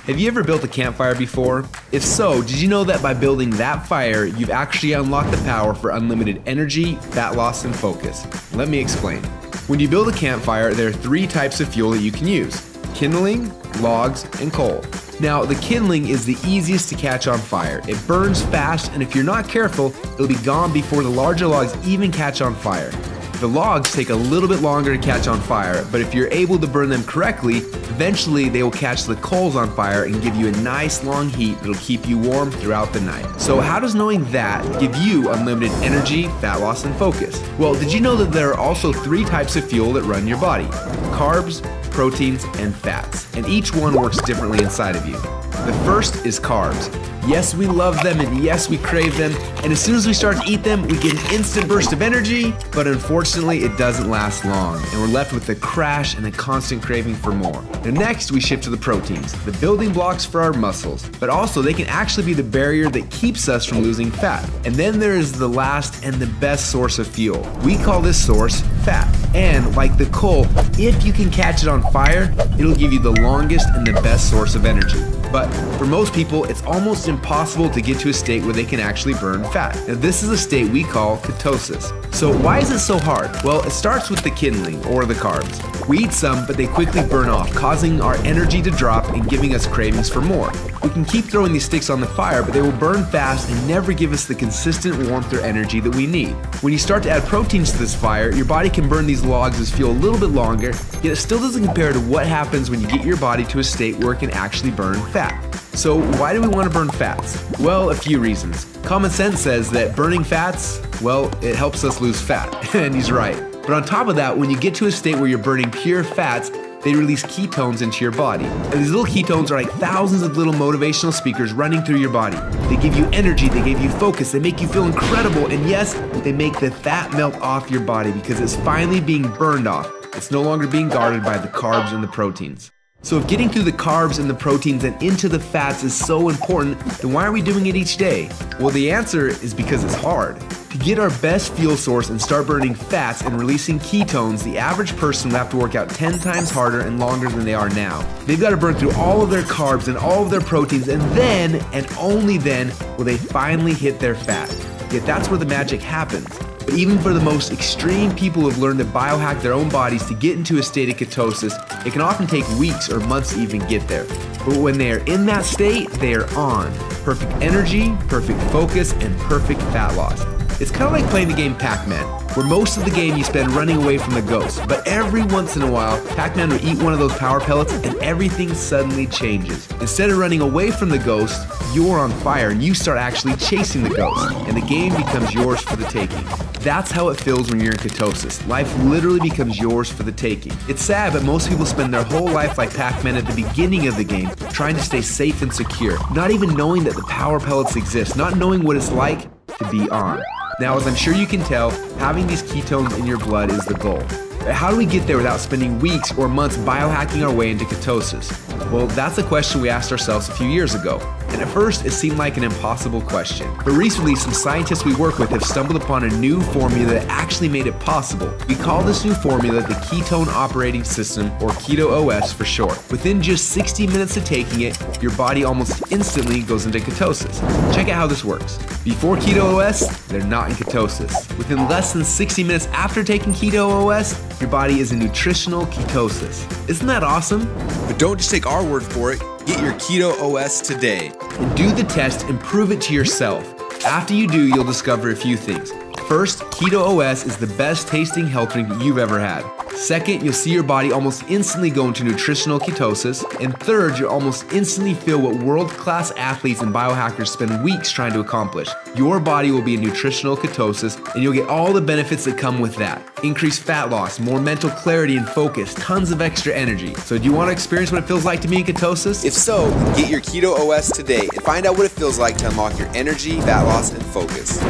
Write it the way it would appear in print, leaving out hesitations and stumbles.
Have you ever built a campfire before? If so, did you know that by building that fire, you've actually unlocked the power for unlimited energy, fat loss, and focus? Let me explain. When you build a campfire, there are 3 types of fuel that you can use: kindling, logs, and coal. Now, the kindling is the easiest to catch on fire. It burns fast, and if you're not careful, it'll be gone before the larger logs even catch on fire. The logs take a little bit longer to catch on fire, but if you're able to burn them correctly, eventually they will catch the coals on fire and give you a nice long heat that'll keep you warm throughout the night. So how does knowing that give you unlimited energy, fat loss, and focus? Well, did you know that there are also 3 types of fuel that run your body? Carbs, proteins, and fats, and each one works differently inside of you. The first is carbs. Yes, we love them, and yes, we crave them, and as soon as we start to eat them, we get an instant burst of energy, but unfortunately, it doesn't last long, and we're left with a crash and a constant craving for more. And next, we shift to the proteins, the building blocks for our muscles, but also they can actually be the barrier that keeps us from losing fat. And then there is the last and the best source of fuel. We call this source fat. And like the coal, if you can catch it on fire, it'll give you the longest and the best source of energy. But for most people, it's almost impossible to get to a state where they can actually burn fat. Now, this is a state we call ketosis. So why is it so hard? Well, it starts with the kindling, or the carbs. We eat some, but they quickly burn off, causing our energy to drop and giving us cravings for more. We can keep throwing these sticks on the fire, but they will burn fast and never give us the consistent warmth or energy that we need. When you start to add proteins to this fire, your body can burn these logs as fuel a little bit longer, yet it still doesn't compare to what happens when you get your body to a state where it can actually burn fat. So why do we want to burn fats? Well, a few reasons. Common sense says that burning fats, well, it helps us lose fat, and he's right. But on top of that, when you get to a state where you're burning pure fats, they release ketones into your body. And these little ketones are like thousands of little motivational speakers running through your body. They give you energy, they give you focus, they make you feel incredible, and yes, they make the fat melt off your body because it's finally being burned off. It's no longer being guarded by the carbs and the proteins. So if getting through the carbs and the proteins and into the fats is so important, then why are we doing it each day? Well, the answer is because it's hard. To get our best fuel source and start burning fats and releasing ketones, the average person will have to work out 10 times harder and longer than they are now. They've got to burn through all of their carbs and all of their proteins, and then, and only then, will they finally hit their fat. Yet that's where the magic happens. But even for the most extreme people who have learned to biohack their own bodies to get into a state of ketosis, it can often take weeks or months to even get there. But when they are in that state, they are on. Perfect energy, perfect focus, and perfect fat loss. It's kind of like playing the game Pac-Man, where most of the game you spend running away from the ghost, but every once in a while, Pac-Man will eat one of those power pellets and everything suddenly changes. Instead of running away from the ghost, you're on fire and you start actually chasing the ghost, and the game becomes yours for the taking. That's how it feels when you're in ketosis. Life literally becomes yours for the taking. It's sad, but most people spend their whole life like Pac-Man at the beginning of the game, trying to stay safe and secure, not even knowing that the power pellets exist, not knowing what it's like to be on. Now, as I'm sure you can tell, having these ketones in your blood is the goal. But how do we get there without spending weeks or months biohacking our way into ketosis? Well, that's a question we asked ourselves a few years ago. And at first, it seemed like an impossible question. But recently, some scientists we work with have stumbled upon a new formula that actually made it possible. We call this new formula the Ketone Operating System, or Keto OS for short. Within just 60 minutes of taking it, your body almost instantly goes into ketosis. Check out how this works. Before Keto OS, they're not in ketosis. Within less than 60 minutes after taking Keto OS, your body is in nutritional ketosis. Isn't that awesome? But don't just take our word for it. Get your Keto OS today and do the test and prove it to yourself. After you do, you'll discover a few things. First, Keto OS is the best tasting health drink you've ever had. Second, you'll see your body almost instantly go into nutritional ketosis. And third, you'll almost instantly feel what world-class athletes and biohackers spend weeks trying to accomplish. Your body will be in nutritional ketosis, and you'll get all the benefits that come with that. Increased fat loss, more mental clarity and focus, tons of extra energy. So do you want to experience what it feels like to be in ketosis? If so, get your Keto OS today and find out what it feels like to unlock your energy, fat loss, and focus.